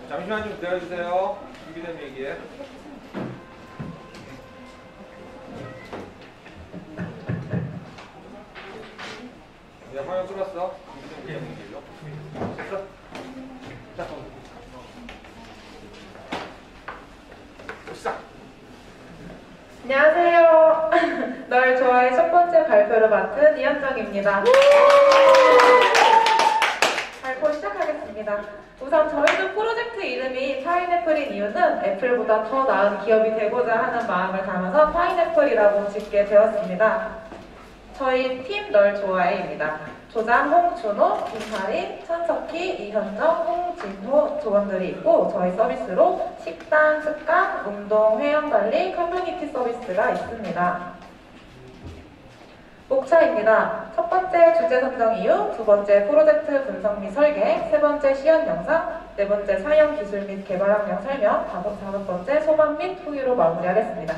잠시만 좀 기다려주세요. 준비된 얘기에. 네, 화면 뚫었어. 준비된 얘기로. 됐어? 자, 시작. 안녕하세요. 널 좋아해 첫 번째 발표를 맡은 이현정입니다. 발표 시작하겠습니다. 우선 저희도 프로젝트 이름이 파인애플인 이유는 애플보다 더 나은 기업이 되고자 하는 마음을 담아서 파인애플이라고 짓게 되었습니다. 저희 팀 널 좋아해입니다. 조장, 홍준호, 김하린, 천석희, 이현정, 홍진호 조원들이 있고 저희 서비스로 식단, 습관, 운동, 회원관리, 커뮤니티 서비스가 있습니다. 목차입니다. 첫 번째 주제 선정 이후, 두 번째 프로젝트 분석 및 설계, 세 번째 시연 영상, 네 번째 사용 기술 및 개발 환경 설명, 다섯 번째 소감 및 후기로 마무리하겠습니다.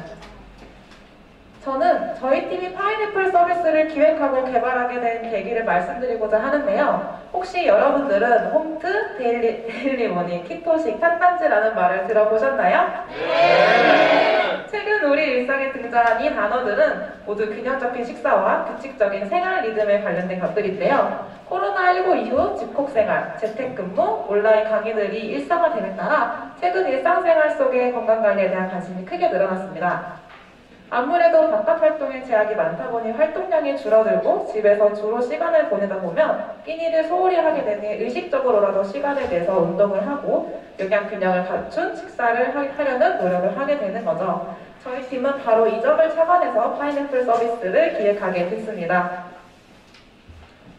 저는 저희 팀이 파인애플 서비스를 기획하고 개발하게 된 계기를 말씀드리고자 하는데요. 혹시 여러분들은 홈트, 데일리모닝, 키토식, 탄단지라는 말을 들어보셨나요? 네! 최근 우리 일상에 등장한 이 단어들은 모두 균형 잡힌 식사와 규칙적인 생활 리듬에 관련된 것들인데요. 코로나19 이후 집콕생활, 재택근무, 온라인 강의들이 일상화됨에 따라 최근 일상생활 속의 건강관리에 대한 관심이 크게 늘어났습니다. 아무래도 바깥 활동에 제약이 많다 보니 활동량이 줄어들고 집에서 주로 시간을 보내다 보면 끼니를 소홀히 하게 되니 의식적으로라도 시간을 내서 운동을 하고 영양균형을 갖춘 식사를 하려는 노력을 하게 되는 거죠. 저희 팀은 바로 이 점을 착안해서 파인애플 서비스를 기획하게 됐습니다.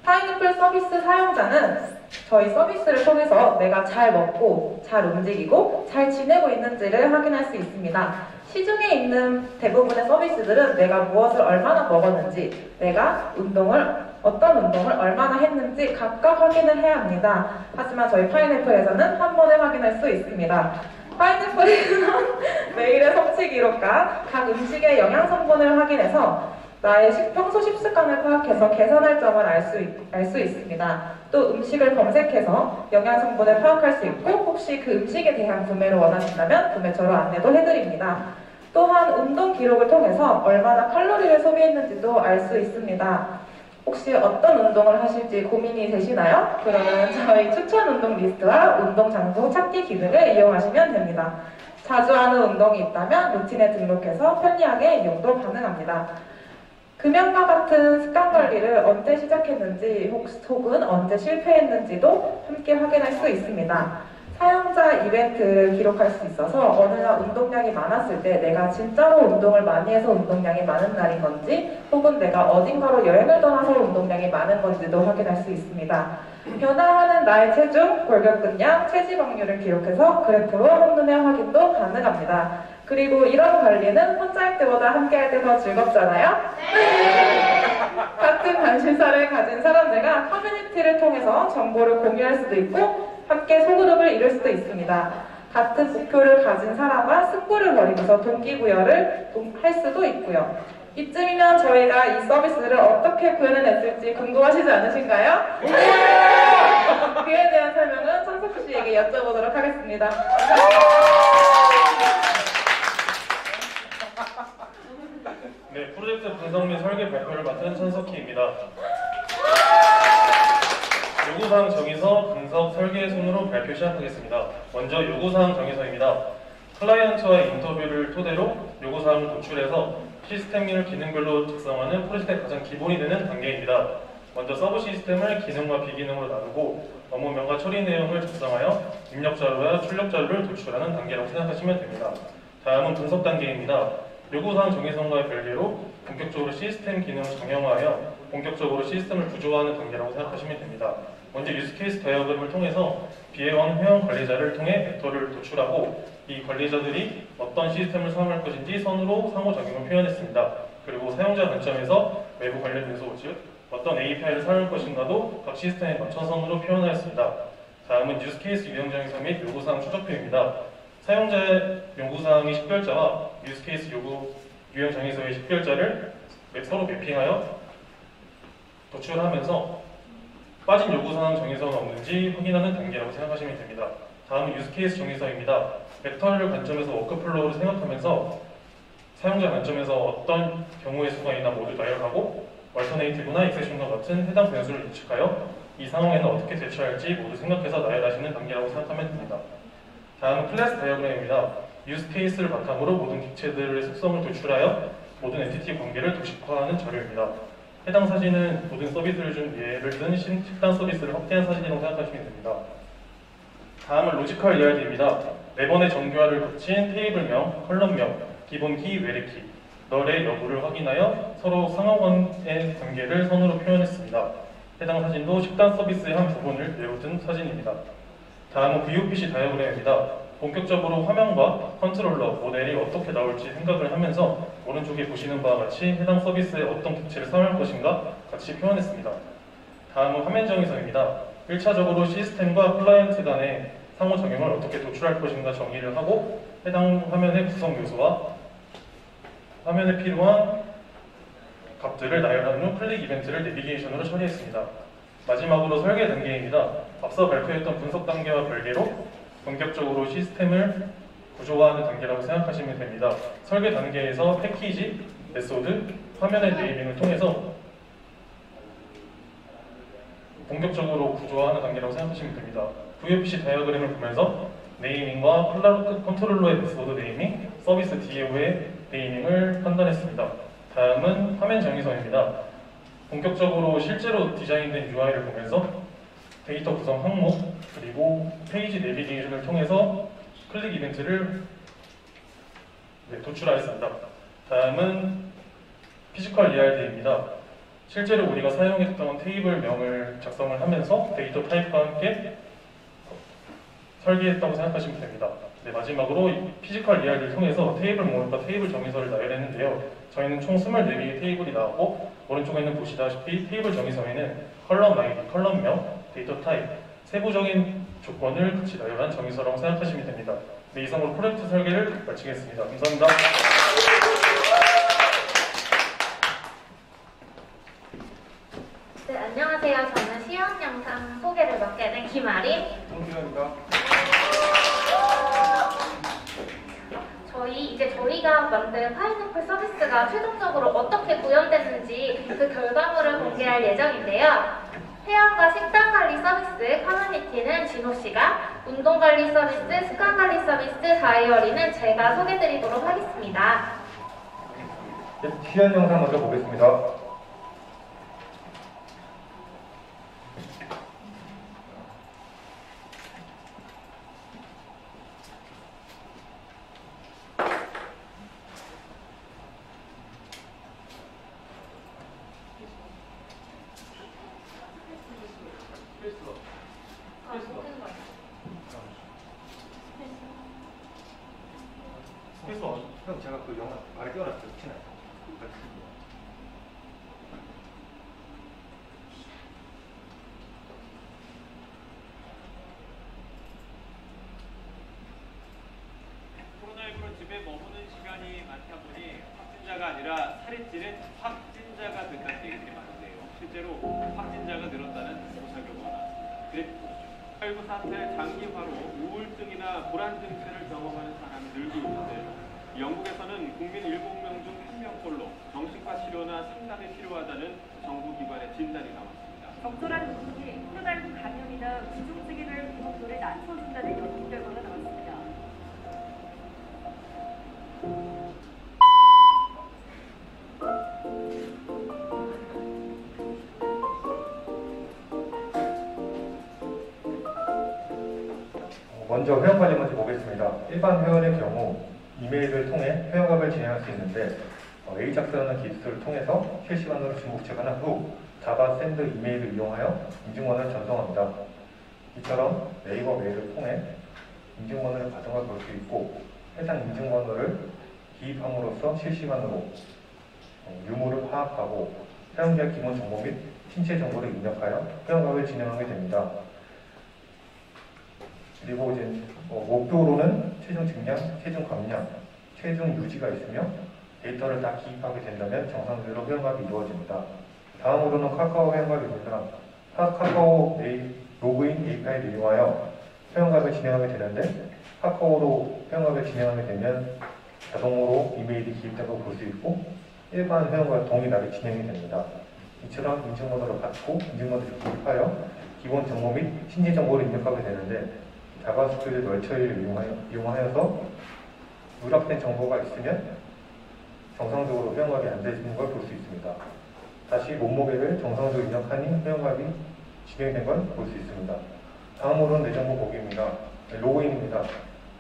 파인애플 서비스 사용자는 저희 서비스를 통해서 내가 잘 먹고, 잘 움직이고, 잘 지내고 있는지를 확인할 수 있습니다. 시중에 있는 대부분의 서비스들은 내가 무엇을 얼마나 먹었는지, 내가 어떤 운동을 얼마나 했는지 각각 확인을 해야 합니다. 하지만 저희 파인애플에서는 한 번에 확인할 수 있습니다. 파인애플에서는 매일의 섭취 기록과 각 음식의 영양 성분을 확인해서 나의 평소 식습관을 파악해서 개선할 점을 알 수 있습니다. 또 음식을 검색해서 영양 성분을 파악할 수 있고 혹시 그 음식에 대한 구매를 원하신다면 구매처로 안내도 해드립니다. 또한 운동 기록을 통해서 얼마나 칼로리를 소비했는지도 알 수 있습니다. 혹시 어떤 운동을 하실지 고민이 되시나요? 그러면 저희 추천 운동 리스트와 운동 장소 찾기 기능을 이용하시면 됩니다. 자주 하는 운동이 있다면 루틴에 등록해서 편리하게 이용도 가능합니다. 금연과 같은 습관 관리를 언제 시작했는지 혹은 언제 실패했는지도 함께 확인할 수 있습니다. 사용자 이벤트를 기록할 수 있어서 어느 날 운동량이 많았을 때 내가 진짜로 운동을 많이 해서 운동량이 많은 날인 건지 혹은 내가 어딘가로 여행을 떠나서 운동량이 많은 건지도 확인할 수 있습니다. 변화하는 나의 체중, 골격근량, 체지방률을 기록해서 그래프로 한눈에 확인도 가능합니다. 그리고 이런 관리는 혼자 할 때보다 함께 할 때 더 즐겁잖아요? 네! 같은 관심사를 가진 사람들과 커뮤니티를 통해서 정보를 공유할 수도 있고 함께 소그룹을 이룰 수도 있습니다. 같은 목표를 가진 사람과 승부를 벌이면서 동기부여를 할 수도 있고요. 이쯤이면 저희가 이 서비스를 어떻게 구현해냈을지 궁금하시지 않으신가요? 네! 그에 대한 설명은 천석 씨에게 여쭤보도록 하겠습니다. 네, 프로젝트 분석 및 설계 발표를 맡은 천석희입니다. 요구사항 정의서, 분석, 설계 순으로 발표 시작하겠습니다. 먼저 요구사항 정의서입니다. 클라이언트와의 인터뷰를 토대로 요구사항을 도출해서 시스템을 기능별로 작성하는 프로젝트의 가장 기본이 되는 단계입니다. 먼저 서브 시스템을 기능과 비기능으로 나누고 업무명과 처리 내용을 작성하여 입력 자료와 출력 자료를 도출하는 단계라고 생각하시면 됩니다. 다음은 분석 단계입니다. 요구사항 정의서와 별개로 본격적으로 시스템 기능을 정형화하여 본격적으로 시스템을 구조화하는 단계라고 생각하시면 됩니다. 먼저 유스케이스 다이어그램을 통해서 비회원 회원 관리자를 통해 벡터를 도출하고 이 관리자들이 어떤 시스템을 사용할 것인지 선으로 상호작용을 표현했습니다. 그리고 사용자 관점에서 외부 관련 요소, 즉 어떤 API를 사용할 것인가도 각 시스템에 맞춰 선으로 표현하였습니다. 다음은 유스케이스 유형정의서 및 요구사항 추적표입니다. 사용자의 요구사항의 식별자와 유스케이스 유형정의서의 식별자를 서로 매핑하여 도출하면서 빠진 요구사항 정의서가 없는지 확인하는 단계라고 생각하시면 됩니다. 다음은 유스케이스 정의서입니다. 벡터를 관점에서 워크플로우를 생각하면서 사용자 관점에서 어떤 경우의 수가 있나 모두 나열하고 얼터네이티브나 익세션과 같은 해당 변수를 예측하여 이 상황에는 어떻게 대처할지 모두 생각해서 나열하시는 단계라고 생각하면 됩니다. 다음은 클래스 다이어그램입니다. 유스케이스를 바탕으로 모든 객체들의 속성을 도출하여 모든 엔티티 관계를 도식화하는 자료입니다. 해당 사진은 모든 서비스를 준 예를 든 식단 서비스를 확대한 사진이라고 생각하시면 됩니다. 다음은 로지컬 ERD입니다. 4번의 정교화를 거친 테이블명, 컬럼명, 기본키, 외래키, 널의 여부를 확인하여 서로 상호간의 관계를 선으로 표현했습니다. 해당 사진도 식단 서비스의 한 부분을 내어둔 사진입니다. 다음은 VOPC 다이어그램입니다. 본격적으로 화면과 컨트롤러, 모델이 어떻게 나올지 생각을 하면서 오른쪽에 보시는 바와 같이 해당 서비스에 어떤 객체를 사용할 것인가 같이 표현했습니다. 다음은 화면 정의서입니다. 1차적으로 시스템과 클라이언트 간의 상호작용을 어떻게 도출할 것인가 정의를 하고 해당 화면의 구성 요소와 화면에 필요한 값들을 나열한 후 클릭 이벤트를 내비게이션으로 처리했습니다. 마지막으로 설계 단계입니다. 앞서 발표했던 분석 단계와 별개로 본격적으로 시스템을 구조화하는 단계라고 생각하시면 됩니다. 설계 단계에서 패키지, 메소드, 화면의 네이밍을 통해서 본격적으로 구조화하는 단계라고 생각하시면 됩니다. VOPC 다이어그램을 보면서 네이밍과 컨트롤러의 메소드 네이밍, 서비스 DAO의 네이밍을 판단했습니다. 다음은 화면 정의서입니다. 본격적으로 실제로 디자인된 UI를 보면서 데이터 구성 항목, 그리고 페이지 내비게이션을 통해서 클릭 이벤트를 도출하였습니다. 다음은 피지컬 ERD입니다. 실제로 우리가 사용했던 테이블명을 작성을 하면서 데이터 타입과 함께 설계했다고 생각하시면 됩니다. 네, 마지막으로 피지컬 ERD를 통해서 테이블 목록과 테이블 정의서를 나열했는데요. 저희는 총 24개의 테이블이 나왔고 오른쪽에는 보시다시피 테이블 정의서에는 컬럼 아이디, 컬럼명, 데이터 타입, 세부적인 조건을 같이 나열한 정의서라고 생각하시면 됩니다. 네, 이상으로 프로젝트 설계를 마치겠습니다. 감사합니다. 네, 안녕하세요. 저는 시연 영상 소개를 맡게 된 김아림. 홍준현입니다. 저희가 만든 파인애플 서비스가 최종적으로 어떻게 구현됐는지 그 결과물을 공개할 예정인데요. 회원과 식단 관리 서비스 커뮤니티는 진호 씨가, 운동 관리 서비스, 습관 관리 서비스 다이어리는 제가 소개드리도록 하겠습니다. 네, 시연 영상 먼저 보겠습니다. 형 제가 그 영화 말에 띄워놨어요. 혹시나. 코로나19로 집에 머무는 시간이 많다 보니 확진자가 아니라 살이 찌는 확진자가 된다는 얘기들이 많은데요. 실제로 확진자가 늘었다는 조사 결과가 나왔습니다. 그래프 보시죠. 코로나19 사태를 장기화로 우울증이나 불안 증세를 경험하는 사람이 늘고 있는데 영국에서는 국민 7명 중 1명꼴로 정신과 치료나 상담이 필요하다는 정부 기관의 진단이 나왔습니다. 적절한 운동이 코로나19 감염이나 기중증인을 위험도를 낮춰준다는 연구 결과가 나왔습니다. 먼저 회원 관리 먼저 보겠습니다. 일반 회원의 경우 이메일을 통해 회원가입을 진행할 수 있는데 A 작성하는 기술을 통해서 실시간으로 중복 체크한 후 자바 샌드 이메일을 이용하여 인증번호를 전송합니다. 이처럼 네이버 메일을 통해 인증번호를 가정을 걸 수 있고 해당 인증번호를 기입함으로써 실시간으로 유무를 파악하고 사용자의 기본 정보 및 신체 정보를 입력하여 회원가입을 진행하게 됩니다. 그리고 이제 목표로는 체중 증량, 체중 감량, 체중 유지가 있으며 데이터를 다 기입하게 된다면 정상적으로 회원가입이 이루어집니다. 다음으로는 카카오 회원가입입니다. 카카오 로그인 API를 이용하여 회원가입을 진행하게 되는데 카카오로 회원가입을 진행하게 되면 자동으로 이메일이 기입된 걸 볼 수 있고 일반 회원과 동일하게 진행이 됩니다. 이처럼 인증번호를 받고 인증번호를 기입하여 기본 정보 및 신지 정보를 입력하게 되는데 자바스크립트 널 처리를 이용하여서 누락된 정보가 있으면 정상적으로 회원가입이 안 되는 걸 볼 수 있습니다. 다시 몸무게를 정상적으로 입력하니 회원가입이 진행된 걸 볼 수 있습니다. 다음으로는 내 정보 보기입니다. 로그인입니다.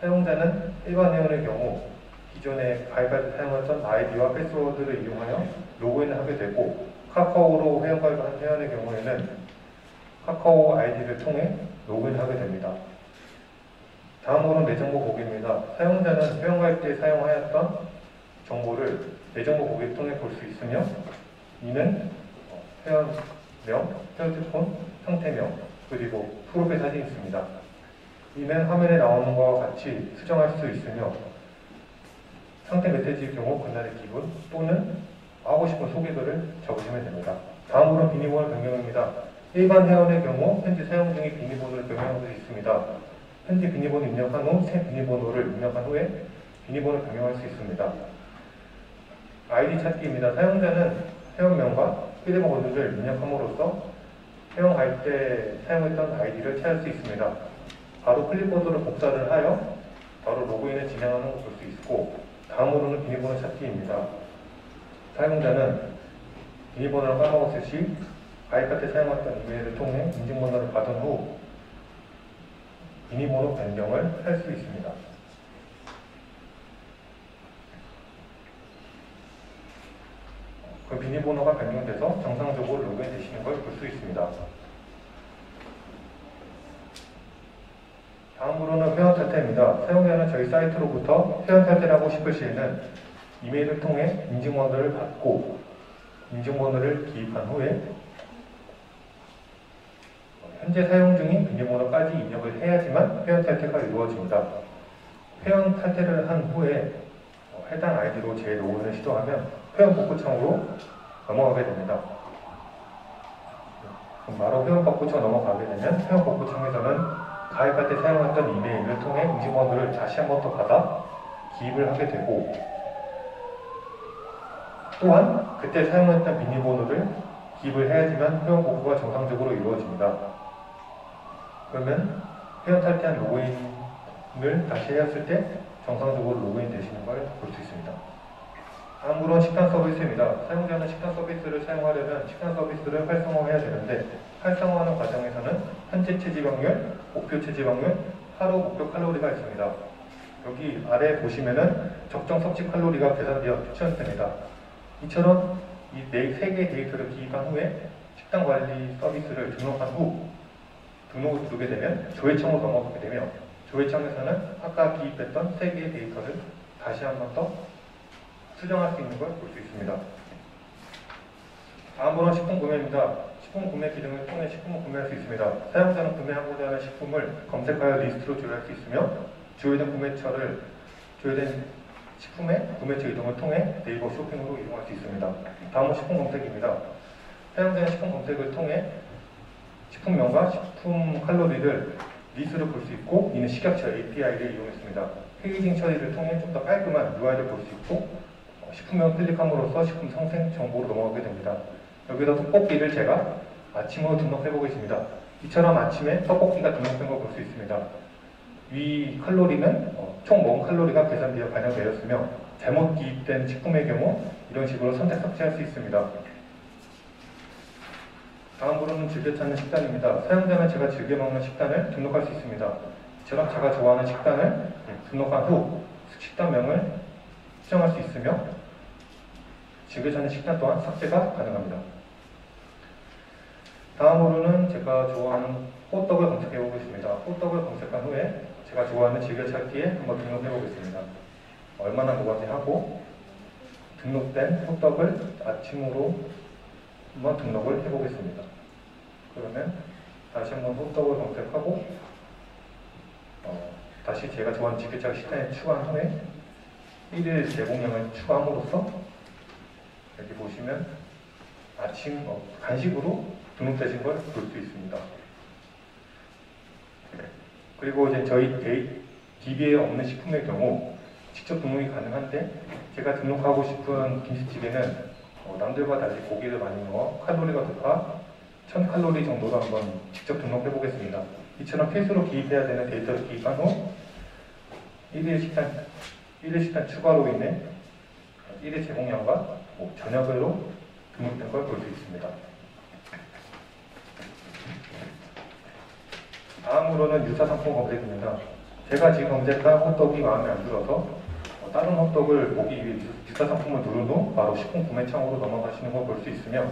사용자는 일반 회원의 경우 기존에 가입할 때 사용했던 아이디와 패스워드를 이용하여 로그인을 하게 되고 카카오로 회원가입한 회원의 경우에는 카카오 아이디를 통해 로그인을 하게 됩니다. 다음으로는 내 정보 보기입니다. 사용자는 회원가입 때 사용하였던 정보를 내 정보 보기를 통해 볼 수 있으며 이는 회원명, 휴대폰, 상태명, 그리고 프로필 사진이 있습니다. 이는 화면에 나오는 것과 같이 수정할 수 있으며 상태 메시지의 경우 그날의 기분 또는 하고 싶은 소개글을 적으시면 됩니다. 다음으로는 비밀번호 변경입니다. 일반 회원의 경우 현재 사용 중인 비밀번호를 변경할 수 있습니다. 현재 비밀번호 입력한 후 새 비밀번호를 입력한 후에 비밀번호를 변경할 수 있습니다. 아이디 찾기입니다. 사용자는 회원명과 휴대번호를 입력함으로써 회원 가입 때 사용했던 아이디를 찾을 수 있습니다. 바로 클립보드로 복사를 하여 바로 로그인을 진행하는 것을 볼 수 있고 다음으로는 비밀번호 찾기입니다. 사용자는 비밀번호를 까먹었을 시 가입할 때 사용했던 이메일을 통해 인증번호를 받은 후 비밀번호 변경을 할 수 있습니다. 그 비밀번호가 변경돼서 정상적으로 로그인 되시는 걸 볼 수 있습니다. 다음으로는 회원 탈퇴입니다. 사용자는 저희 사이트로부터 회원 탈퇴를 하고 싶을 시에는 이메일을 통해 인증번호를 받고 인증번호를 기입한 후에 현재 사용 중인 비밀번호까지 입력을 해야지만 회원 탈퇴가 이루어집니다. 회원 탈퇴를 한 후에 해당 아이디로 재로그인을 시도하면 회원 복구창으로 넘어가게 됩니다. 바로 회원 복구창 넘어가게 되면 회원 복구창에서는 가입할 때 사용했던 이메일을 통해 인증번호를 다시 한 번 더 받아 기입을 하게 되고 또한 그때 사용했던 비밀번호를 기입을 해야지만 회원 복구가 정상적으로 이루어집니다. 그러면 회원 탈퇴한 로그인을 다시 했을 때 정상적으로 로그인 되시는 걸 볼 수 있습니다. 다음으로는 식단 서비스입니다. 사용자는 식단 서비스를 사용하려면 식단 서비스를 활성화해야 되는데 활성화하는 과정에서는 현재 체지방률, 목표 체지방률, 하루 목표 칼로리가 있습니다. 여기 아래 보시면은 적정 섭취 칼로리가 계산되어 추천됩니다. 이처럼 이 세 개의 데이터를 기입한 후에 식단 관리 서비스를 등록한 후 등록을 누르게 되면 조회청으로 넘어가게 되며 조회청에서는 아까 기입했던 세 개의 데이터를 다시 한 번 더 수정할 수 있는 걸 볼 수 있습니다. 다음으로는 식품 구매입니다. 식품 구매 기능을 통해 식품을 구매할 수 있습니다. 사용자는 구매하고자 하는 식품을 검색하여 리스트로 조회할 수 있으며 조회된 식품의 구매처 이동을 통해 네이버 쇼핑으로 이동할 수 있습니다. 다음은 식품 검색입니다. 사용자는 식품 검색을 통해 식품명과 식품 칼로리를 리스트로 볼 수 있고 이는 식약처 API를 이용했습니다. 페이징 처리를 통해 좀 더 깔끔한 UI를 볼 수 있고 식품명 클릭함으로써 식품 상생 정보로 넘어가게 됩니다. 여기서 떡볶이를 제가 아침으로 등록해 보겠습니다. 이처럼 아침에 떡볶이가 등록된 걸 볼 수 있습니다. 위 칼로리는 총 먹은 칼로리가 계산되어 반영되었으며 잘못 기입된 식품의 경우 이런 식으로 선택 삭제할 수 있습니다. 다음으로는 즐겨 찾는 식단입니다. 사용자는 제가 즐겨 먹는 식단을 등록할 수 있습니다. 이처럼 제가 좋아하는 식단을 등록한 후 식단명을 수정할 수 있으며 즐겨 찾는 식단 또한 삭제가 가능합니다. 다음으로는 제가 좋아하는 호떡을 검색해 보겠습니다. 호떡을 검색한 후에 제가 좋아하는 즐겨찾기에 한번 등록해 보겠습니다. 얼마나 먹었지 하고 등록된 호떡을 아침으로 한번 등록을 해 보겠습니다. 그러면 다시 한번 호떡을 검색하고 다시 제가 좋아하는 즐겨찾기 식단에 추가한 후에 1일 제공량을 추가함으로써 여기 보시면 아침 간식으로 등록되신 걸 볼 수 있습니다. 그리고 이제 저희 DB에 없는 식품의 경우 직접 등록이 가능한데 제가 등록하고 싶은 김치찌개는 남들과 달리 고기를 많이 넣어 칼로리가 높아 1000칼로리 정도로 한번 직접 등록해 보겠습니다. 이처럼 필수로 기입해야 되는 데이터를 기입한 후 1일 식단 추가로 인해 1일 제공량과 저녁으로 등록된 걸 볼 수 있습니다. 다음으로는 유사 상품 검색입니다. 제가 지금 검색한 호떡이 마음에 안 들어서 다른 호떡을 보기 위해 유사 상품을 누른 후 바로 식품 구매 창으로 넘어가시는 걸 볼 수 있으며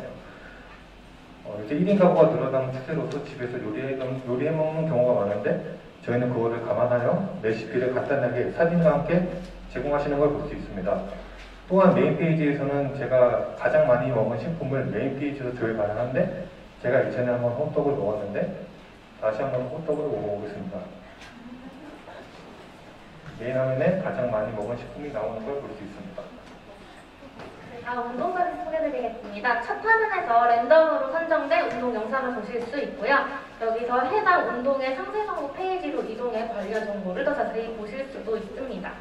이제 1인 가구가 늘어나는 추세로서 집에서 요리해 먹는 경우가 많은데 저희는 그거를 감안하여 레시피를 간단하게 사진과 함께 제공하시는 걸 볼 수 있습니다. 또한 메인 페이지에서는 제가 가장 많이 먹은 식품을 메인 페이지에서 조회 가능한데 제가 이전에 한번 호떡을 먹었는데 다시 한번 호떡을 먹어보겠습니다. 메인 화면에 가장 많이 먹은 식품이 나오는 걸 볼 수 있습니다. 다음 운동 서비스 소개드리겠습니다. 첫 화면에서 랜덤으로 선정된 운동 영상을 보실 수 있고요. 여기서 해당 운동의 상세 정보 페이지로 이동해 관련 정보를 더 자세히 보실 수도 있습니다.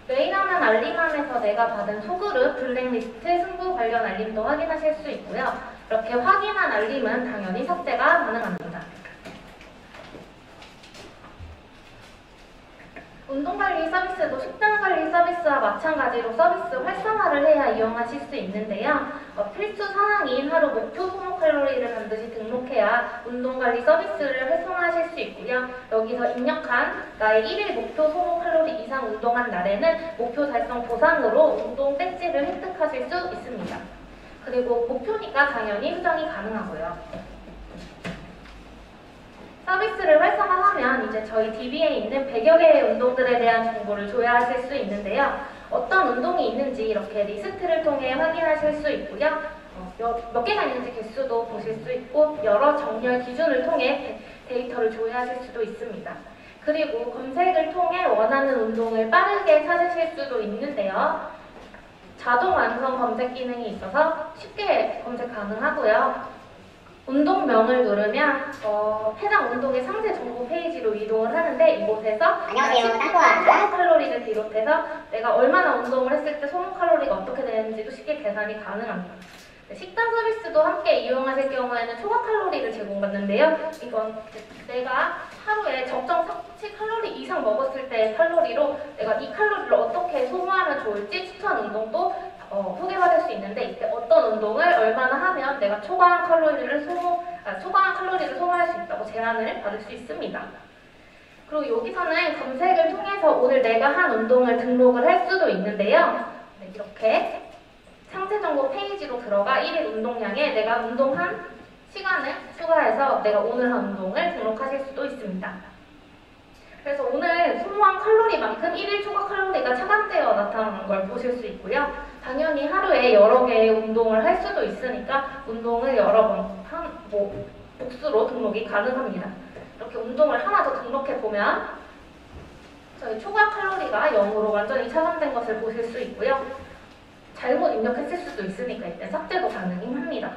메인 화면 알림함에서 내가 받은 소그룹, 블랙리스트, 승부 관련 알림도 확인하실 수 있고요. 이렇게 확인한 알림은 당연히 삭제가 가능합니다. 운동관리 서비스도 식단관리 서비스와 마찬가지로 서비스 활성화를 해야 이용하실 수 있는데요. 필수 사항인 하루 목표 소모 칼로리를 반드시 등록해야 운동관리 서비스를 활성화하실 수 있고요. 여기서 입력한 나의 1일 목표 소모 칼로리 이상 운동한 날에는 목표 달성 보상으로 운동 배지를 획득하실 수 있습니다. 그리고 목표니까 당연히 수정이 가능하고요. 서비스를 활성화하면 이제 저희 DB에 있는 100여 개의 운동들에 대한 정보를 조회하실 수 있는데요. 어떤 운동이 있는지 이렇게 리스트를 통해 확인하실 수 있고요. 몇 개가 있는지 개수도 보실 수 있고 여러 정렬 기준을 통해 데이터를 조회하실 수도 있습니다. 그리고 검색을 통해 원하는 운동을 빠르게 찾으실 수도 있는데요. 자동 완성 검색 기능이 있어서 쉽게 검색 가능하고요. 운동명을 누르면 해당 운동의 상세 정보 페이지로 이동을 하는데 이곳에서 안녕하세요, 땅콩아. 칼로리를 비롯해서 내가 얼마나 운동을 했을 때 소모 칼로리가 어떻게 되는지도 쉽게 계산이 가능합니다. 식단 서비스도 함께 이용하실 경우에는 초과 칼로리를 제공받는데요. 이건 내가 하루에 적정 섭취 칼로리 이상 먹었을 때의 칼로리로 내가 이 칼로리를 어떻게 소모하면 좋을지 추천 운동도 소개받을 수 있는데 이때 어떤 운동을 얼마나 하면 내가 초과한 칼로리를 소모할 수 있다고 제안을 받을 수 있습니다. 그리고 여기서는 검색을 통해서 오늘 내가 한 운동을 등록을 할 수도 있는데요. 네, 이렇게 상세 정보 페이지로 들어가 1일 운동량에 내가 운동한 시간을 추가해서 내가 오늘 한 운동을 등록하실 수도 있습니다. 그래서 오늘 소모한 칼로리만큼 1일 초과 칼로리가 차감되어 나타나는 걸 보실 수 있고요. 당연히 하루에 여러 개의 운동을 할 수도 있으니까 운동을 여러 번 복수로 등록이 가능합니다. 이렇게 운동을 하나 더 등록해보면 저희 초과 칼로리가 0으로 완전히 차감된 것을 보실 수 있고요. 잘못 입력했을 수도 있으니까 이때 삭제도 가능합니다.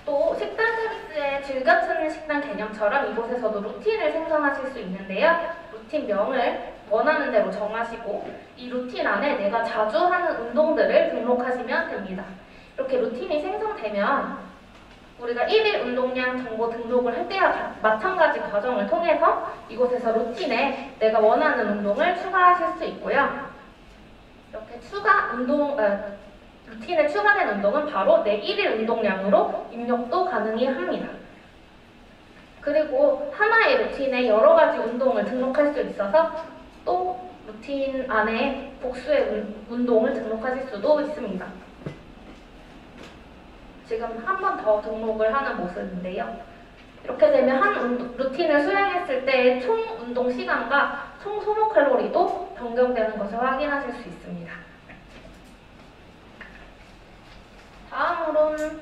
또 식단 서비스의 즐겨 찾는 식단 개념처럼 이곳에서도 루틴을 생성하실 수 있는데요. 루틴명을 원하는 대로 정하시고 이 루틴 안에 내가 자주 하는 운동들을 등록하시면 됩니다. 이렇게 루틴이 생성되면 우리가 1일 운동량 정보 등록을 할 때와 마찬가지 과정을 통해서 이곳에서 루틴에 내가 원하는 운동을 추가하실 수 있고요. 이렇게 루틴에 추가된 운동은 바로 내 1일 운동량으로 입력도 가능히 합니다. 그리고 하나의 루틴에 여러 가지 운동을 등록할 수 있어서 또 루틴 안에 복수의 운동을 등록하실 수도 있습니다. 지금 한 번 더 등록을 하는 모습인데요. 이렇게 되면 한 루틴을 수행했을 때 총 운동 시간과 총 소모 칼로리도 변경되는 것을 확인하실 수 있습니다. 다음으로는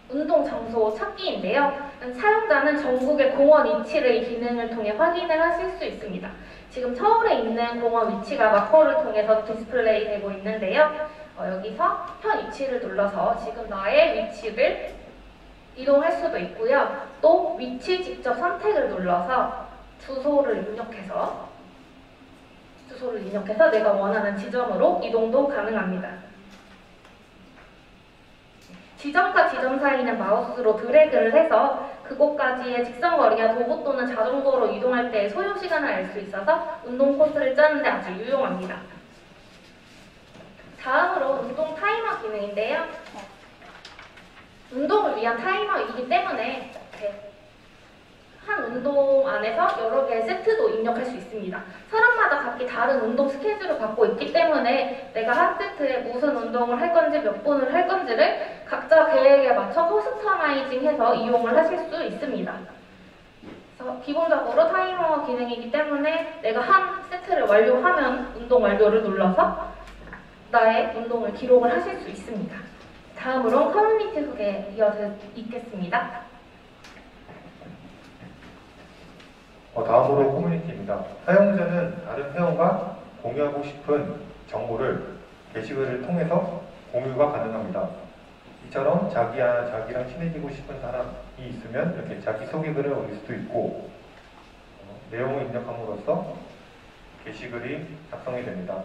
운동 장소 찾기인데요. 사용자는 전국의 공원 위치를 기능을 통해 확인을 하실 수 있습니다. 지금 서울에 있는 공원 위치가 마커를 통해서 디스플레이 되고 있는데요. 여기서 현 위치를 눌러서 지금 나의 위치를 이동할 수도 있고요. 또 위치 직접 선택을 눌러서 주소를 입력해서 내가 원하는 지점으로 이동도 가능합니다. 지점과 지점 사이는 마우스로 드래그를 해서 그곳까지의 직선거리와 도보 또는 자전거로 이동할 때의 소요 시간을 알 수 있어서 운동 코스를 짜는 데 아주 유용합니다. 다음으로 운동 타이머 기능인데요. 운동을 위한 타이머이기 때문에 한 운동 안에서 여러 개의 세트도 입력할 수 있습니다. 사람마다 각기 다른 운동 스케줄을 갖고 있기 때문에 내가 한 세트에 무슨 운동을 할 건지 몇 분을 할 건지를 각자 계획에 맞춰 커스터마이징해서 이용을 하실 수 있습니다. 그래서 기본적으로 타이머 기능이기 때문에 내가 한 세트를 완료하면 운동 완료를 눌러서 나의 운동을 기록을 하실 수 있습니다. 다음으로 커뮤니티 소개 있겠습니다. 다음으로 커뮤니티입니다. 사용자는 다른 회원과 공유하고 싶은 정보를 게시글을 통해서 공유가 가능합니다. 이처럼 자기랑 친해지고 싶은 사람이 있으면 이렇게 자기소개글을 올릴 수도 있고 내용을 입력함으로써 게시글이 작성이 됩니다.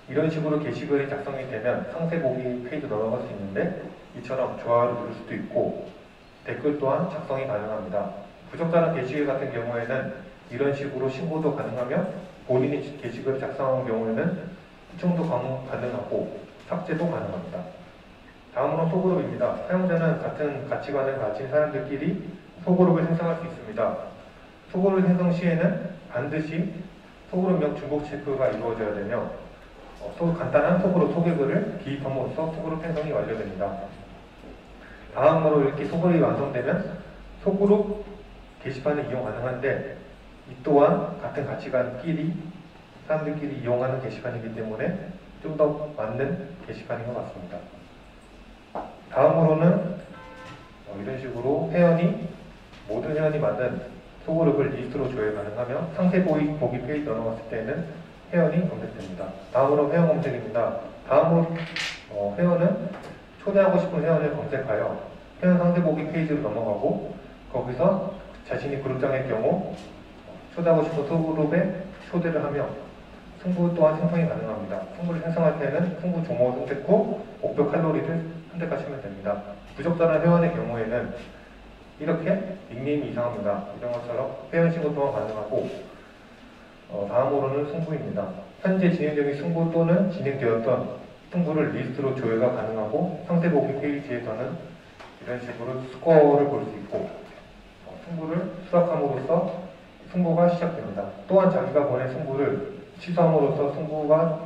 이런 식으로 게시글이 작성이 되면 상세 보기 페이지 넘어갈 수 있는데 이처럼 좋아요를 누를 수도 있고 댓글 또한 작성이 가능합니다. 부적절한 게시글 같은 경우에는 이런 식으로 신고도 가능하며 본인이 게시글을 작성한 경우에는 시청도 가능하고 삭제도 가능합니다. 다음으로 소그룹입니다. 사용자는 같은 가치관을 가진 사람들끼리 소그룹을 생성할 수 있습니다. 소그룹 생성 시에는 반드시 소그룹명 중복 체크가 이루어져야 되며 간단한 소그룹 소개글을 기입함으로써 소그룹 생성이 완료됩니다. 다음으로 이렇게 소그룹이 완성되면 소그룹 게시판을 이용 가능한데 이 또한 같은 가치관끼리 사람들끼리 이용하는 게시판이기 때문에 좀 더 맞는 게시판인 것 같습니다. 다음으로는 이런 식으로 모든 회원이 만든 소그룹을 리스트로 조회 가능하며 상세 보기 페이지 넘어갔을 때는 회원이 검색됩니다. 다음으로 회원 검색입니다. 다음으로 회원은 초대하고 싶은 회원을 검색하여 회원 상세 보기 페이지로 넘어가고 거기서 자신이 그룹장일 경우 초대하고 싶은 소그룹에 초대를 하며 승부 또한 생성이 가능합니다. 승부를 생성할 때는 승부 종목을 선택 후 목표 칼로리를 선택하시면 됩니다. 부적절한 회원의 경우에는 이렇게 닉네임이 이상합니다. 이런 것처럼 회원 신고 또한 가능하고 다음으로는 승부입니다. 현재 진행 중인 승부 또는 진행되었던 승부를 리스트로 조회가 가능하고 상세 보기 페이지에서는 이런 식으로 스코어를 볼 수 있고 승부를 수락함으로써 승부가 시작됩니다. 또한 자기가 보낸 승부를 취소함으로써 승부가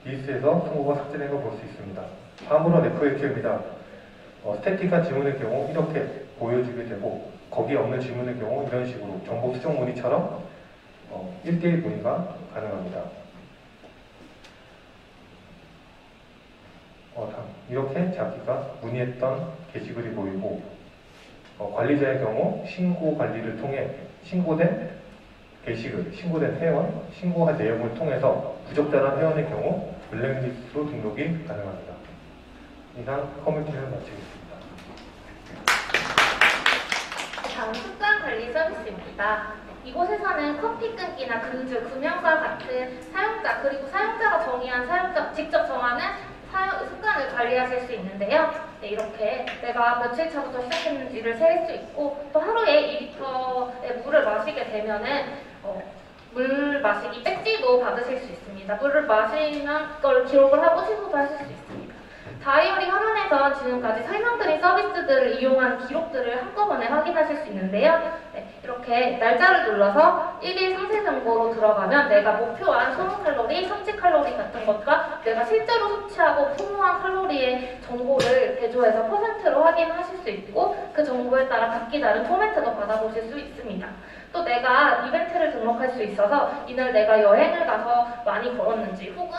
리스트에서 승부가 삭제된 걸 볼 수 있습니다. 다음으로 네트워크입니다. 스태틱한 지문의 경우 이렇게 보여주게 되고 거기에 없는 지문의 경우 이런 식으로 정보 수정 문의처럼 1대1 문의가 가능합니다. 이렇게 자기가 문의했던 게시글이 보이고 관리자의 경우 신고 관리를 통해 신고된 게시글, 신고된 회원, 신고한 내용을 통해서 부적절한 회원의 경우 블랙리스트로 등록이 가능합니다. 이상 커뮤니티를 마치겠습니다. 다음 습관 관리 서비스입니다. 이곳에서는 커피 끊기나 금주, 금연과 같은 사용자 그리고 사용자가 정의한 직접 정하는 습관을 관리하실 수 있는데요. 네, 이렇게 내가 며칠 차부터 시작했는지를 셀 수 있고 또 하루에 2리터의 물을 마시게 되면은 물 마시기 배지도 받으실 수 있습니다. 물을 마시는 걸 기록을 하고 취소도 하실 수 있습니다. 다이어리 화면에서 지금까지 설명드린 서비스들을 이용한 기록들을 한꺼번에 확인하실 수 있는데요. 네, 이렇게 날짜를 눌러서 1일 상세 정보로 들어가면 내가 목표한 소모 칼로리, 섭취 칼로리 같은 것과 내가 실제로 섭취하고 소모한 칼로리의 정보를 개조해서 퍼센트로 확인하실 수 있고 그 정보에 따라 각기 다른 포맷도 받아보실 수 있습니다. 또 내가 이벤트를 등록할 수 있어서 이날 내가 여행을 가서 많이 걸었는지 혹은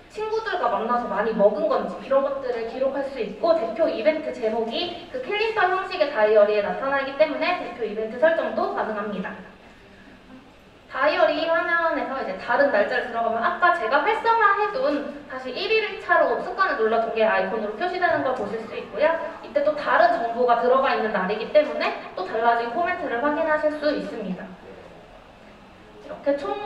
친구들과 만나서 많이 먹은 건지 이런 것들을 기록할 수 있고 대표 이벤트 제목이 그 캘린더 형식의 다이어리에 나타나기 때문에 대표 이벤트 설정도 가능합니다. 다이어리 화면에서 이제 다른 날짜를 들어가면 아까 제가 활성화해둔 다시 1일차로 습관을 눌러둔 게 아이콘으로 표시되는 걸 보실 수 있고요. 이때 또 다른 정보가 들어가 있는 날이기 때문에 또 달라진 포맷을 확인하실 수 있습니다. 이렇게 총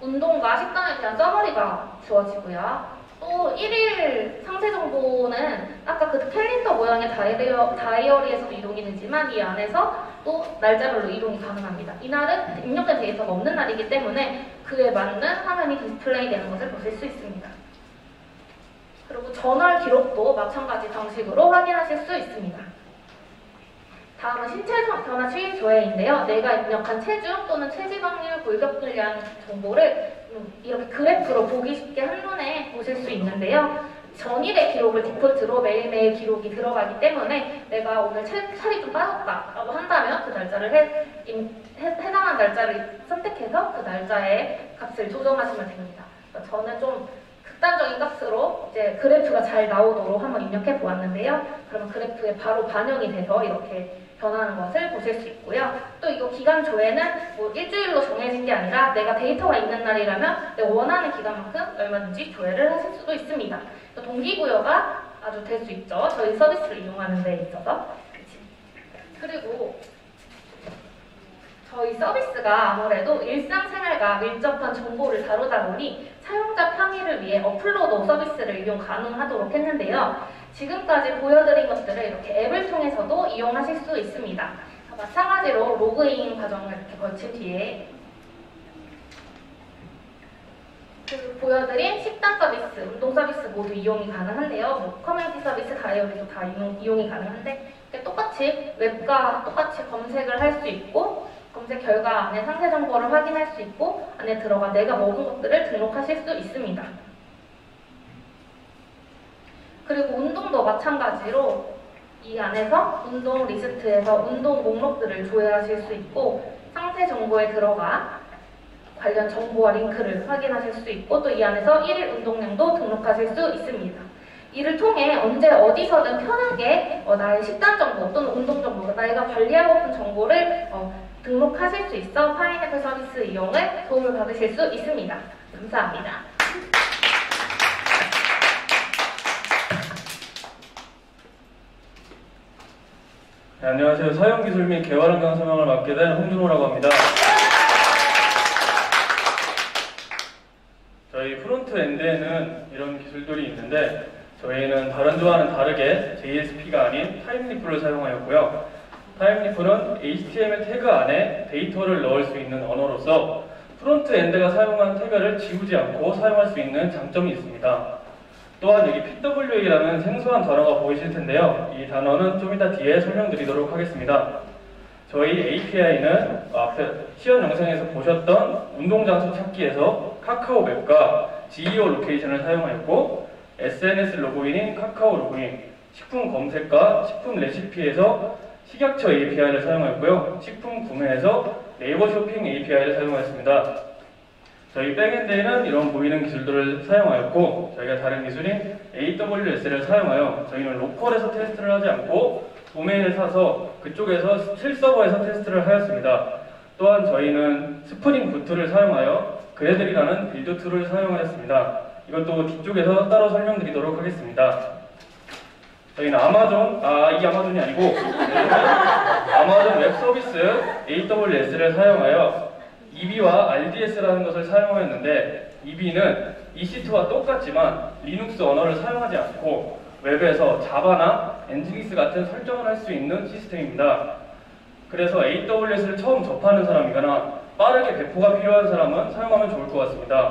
운동과 식단에 대한 서머리가 주어지고요. 또 1일 상세 정보는 아까 그 캘린더 모양의 다이어리에서도 이동이 되지만 이 안에서 또 날짜별로 이동이 가능합니다. 이날은 입력된 데이터가 없는 날이기 때문에 그에 맞는 화면이 디스플레이 되는 것을 보실 수 있습니다. 그리고 전월 기록도 마찬가지 방식으로 확인하실 수 있습니다. 다음은 신체 변화 추이 조회인데요. 내가 입력한 체중 또는 체지방률, 골격근량 정보를 이렇게 그래프로 보기 쉽게 한눈에 보실 수 있는데요. 전일의 기록을 디폴트로 매일매일 기록이 들어가기 때문에 내가 오늘 살이 좀 빠졌다라고 한다면 그 날짜를 해당한 날짜를 선택해서 그 날짜의 값을 조정하시면 됩니다. 저는 좀 극단적인 값으로 이제 그래프가 잘 나오도록 한번 입력해 보았는데요. 그러면 그래프에 바로 반영이 돼서 이렇게 변하는 것을 보실 수 있고요. 또 이거 기간 조회는 뭐 일주일로 정해진 게 아니라 내가 데이터가 있는 날이라면 내가 원하는 기간만큼 얼마든지 조회를 하실 수도 있습니다. 동기부여가 아주 될 수 있죠. 저희 서비스를 이용하는 데 있어서. 그리고 저희 서비스가 아무래도 일상생활과 밀접한 정보를 다루다 보니 사용자 편의를 위해 어플로도 서비스를 이용 가능하도록 했는데요. 지금까지 보여드린 것들을 이렇게 앱을 통해서도 이용하실 수 있습니다. 마찬가지로 로그인 과정을 이렇게 거친 뒤에 보여드린 식단 서비스, 운동 서비스 모두 이용이 가능한데요. 뭐 커뮤니티 서비스, 다이어리도 다 이용이 가능한데 똑같이 웹과 똑같이 검색을 할 수 있고 검색 결과 안에 상세 정보를 확인할 수 있고 안에 들어가 내가 먹은 것들을 등록하실 수 있습니다. 그리고 운동도 마찬가지로 이 안에서 운동 리스트에서 운동 목록들을 조회하실 수 있고 상세 정보에 들어가 관련 정보와 링크를 확인하실 수 있고 또 이 안에서 1일 운동량도 등록하실 수 있습니다. 이를 통해 언제 어디서든 편하게 나의 식단 정보 또는 운동 정보, 내가 관리하고픈 정보를 등록하실 수 있어 파인애플 서비스 이용을 도움을 받으실 수 있습니다. 감사합니다. 네, 안녕하세요. 사용기술 및 개발환경 설명을 맡게 된 홍준호라고 합니다. 저희 프론트엔드에는 이런 기술들이 있는데 저희는 다른 조와는 다르게 JSP가 아닌 타임리플을 사용하였고요. 타임리플은 HTML 태그 안에 데이터를 넣을 수 있는 언어로서 프론트엔드가 사용한 태그를 지우지 않고 사용할 수 있는 장점이 있습니다. 또한 여기 PWA라는 생소한 단어가 보이실 텐데요. 이 단어는 좀 이따 뒤에 설명드리도록 하겠습니다. 저희 API는 앞에 시연 영상에서 보셨던 운동장소 찾기에서 카카오맵과 GEO 로케이션을 사용하였고 SNS 로그인인 카카오 로그인, 식품 검색과 식품 레시피에서 식약처 API를 사용하였고요. 식품 구매에서 네이버 쇼핑 API를 사용하였습니다. 저희 백엔드에는 이런 보이는 기술들을 사용하였고 저희가 다른 기술인 AWS를 사용하여 저희는 로컬에서 테스트를 하지 않고 도메인을 사서 그쪽에서 실서버에서 테스트를 하였습니다. 또한 저희는 스프링 부트를 사용하여 그래들이라는 빌드 툴을 사용하였습니다. 이것도 뒤쪽에서 따로 설명드리도록 하겠습니다. 저희는 이게 아마존이 아니고 아마존 웹 서비스 AWS를 사용하여 EB와 RDS라는 것을 사용하였는데 EB는 EC2와 똑같지만 리눅스 언어를 사용하지 않고 웹에서 자바나 엔지닉스 같은 설정을 할 수 있는 시스템입니다. 그래서 AWS를 처음 접하는 사람이거나 빠르게 배포가 필요한 사람은 사용하면 좋을 것 같습니다.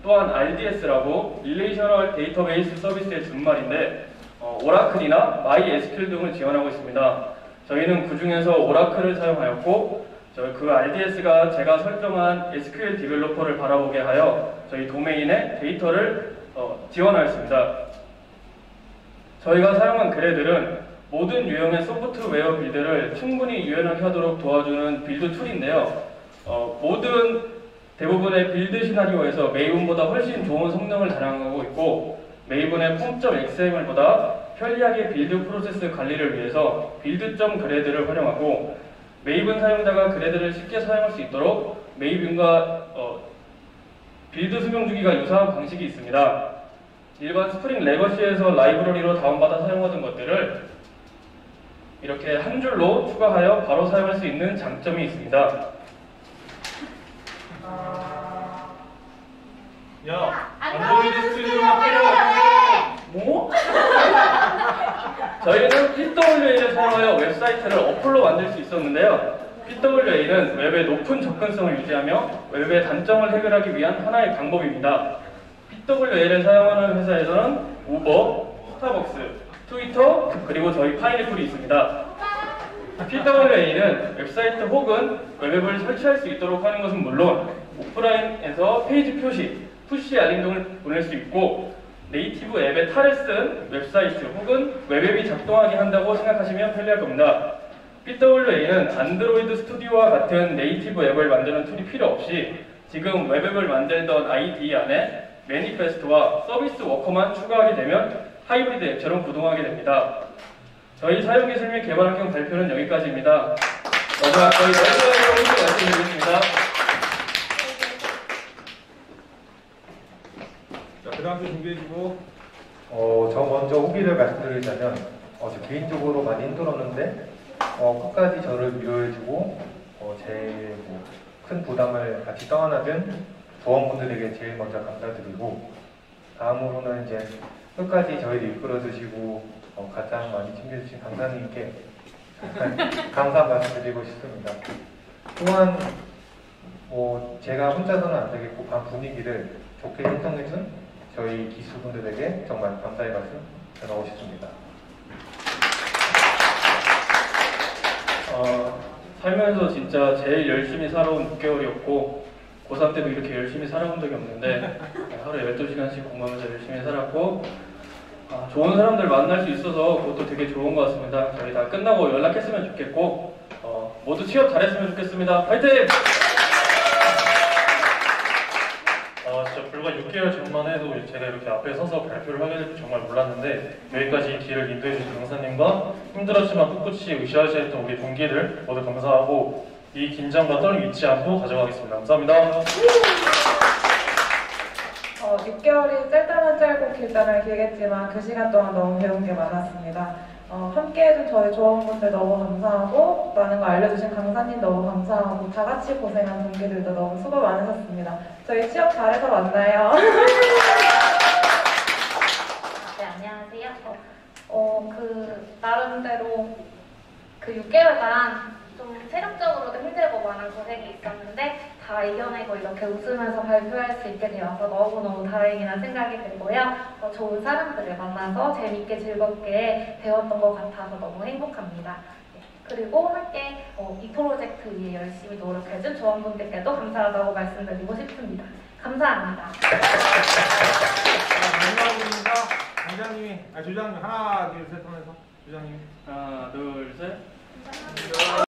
또한 RDS라고 릴레이셔널 데이터베이스 서비스의 준말인데 오라클이나 MySQL 등을 지원하고 있습니다. 저희는 그 중에서 오라클을 사용하였고 그 RDS가 제가 설정한 SQL 디벨로퍼를 바라보게 하여 저희 도메인에 데이터를 지원하였습니다. 저희가 사용한 그래들은 모든 유형의 소프트웨어 빌드를 충분히 유연하게 하도록 도와주는 빌드 툴인데요. 대부분의 빌드 시나리오에서 메이븐보다 훨씬 좋은 성능을 자랑하고 있고 메이븐의 폼.xml보다 편리하게 빌드 프로세스 관리를 위해서 빌드.그래드를 활용하고 메이븐 사용자가 그래드를 쉽게 사용할 수 있도록 메이븐과 빌드 수명 주기가 유사한 방식이 있습니다. 일반 스프링 레거시에서 라이브러리로 다운받아 사용하던 것들을 이렇게 한 줄로 추가하여 바로 사용할 수 있는 장점이 있습니다. 야, 안드로이드 스튜디오가 뭐? 저희는 PWA를 사용하여 웹사이트를 어플로 만들 수 있었는데요. PWA는 웹의 높은 접근성을 유지하며 웹의 단점을 해결하기 위한 하나의 방법입니다. PWA를 사용하는 회사에서는 우버, 스타벅스, 트위터, 그리고 저희 파인애플이 있습니다. PWA는 웹사이트 혹은 웹앱을 설치할 수 있도록 하는 것은 물론 오프라인에서 페이지 표시, 푸시 알림 등을 보낼 수 있고 네이티브 앱의 탈을 쓴 웹사이트 혹은 웹앱이 작동하게 한다고 생각하시면 편리할 겁니다. PWA는 안드로이드 스튜디오와 같은 네이티브 앱을 만드는 툴이 필요 없이 지금 웹앱을 만들던 IDE 안에 매니페스트와 서비스 워커만 추가하게 되면 하이브리드 앱처럼 구동하게 됩니다. 저희 사용기술 및 개발 환경 발표는 여기까지입니다. 마지막 저희 널스와의 후기 말씀드리겠습니다. 자, 그 다음 주 준비해주고. 저 먼저 후기를 말씀드리자면 저 개인적으로 많이 힘들었는데 끝까지 저를 위로해주고 제일 큰 부담을 같이 떠안아준 조원분들에게 제일 먼저 감사드리고 다음으로는 이제 끝까지 저희를 이끌어주시고 가장 많이 챙겨주신 강사님께 감사 말씀드리고 싶습니다. 또한 제가 혼자서는 안 되겠고 반 분위기를 좋게 형성해준 저희 기수분들에게 정말 감사의 말씀 전하고 싶습니다. 살면서 진짜 제일 열심히 살아온 6개월이었고 고3 때도 이렇게 열심히 살아본 적이 없는데 하루에 12시간씩 공부하면서 열심히 살았고 좋은 사람들 만날 수 있어서 그것도 되게 좋은 것 같습니다. 저희 다 끝나고 연락했으면 좋겠고 모두 취업 잘했으면 좋겠습니다. 파이팅! 진짜 불과 6개월 전만 해도 제가 이렇게 앞에 서서 발표를 하게 될 줄 정말 몰랐는데 여기까지 길을 인도해주신 강사님과 힘들었지만 꿋꿋이 으쌰으쌰했던 우리 동기들 모두 감사하고 이 긴장과 떨림 잊지 않고 가져가겠습니다. 감사합니다. 6개월이 짧다면 짧고 길다면 길겠지만 그 시간 동안 너무 배운 게 많았습니다. 함께해준 저희 조원분들 너무 감사하고 많은 거 알려주신 강사님 너무 감사하고 다 같이 고생한 동기들도 너무 수고 많으셨습니다. 저희 취업 잘해서 만나요. 네, 안녕하세요. 나름대로 그 6개월간 좀 체력적으로도 힘들고 많은 고생이 있었는데 다 이겨내고 이렇게 웃으면서 발표할 수 있게 되어서 너무너무 다행이라는 생각이 들고요. 좋은 사람들을 만나서 재밌게 즐겁게 배웠던 것 같아서 너무 행복합니다. 네, 그리고 함께 이 프로젝트 위해 열심히 노력해준 조원분들께도 감사하다고 말씀드리고 싶습니다. 감사합니다. 마지막입니다. 장장님이, 조장님 하나, 둘, 셋 하면서 조장님. 하나, 둘, 셋.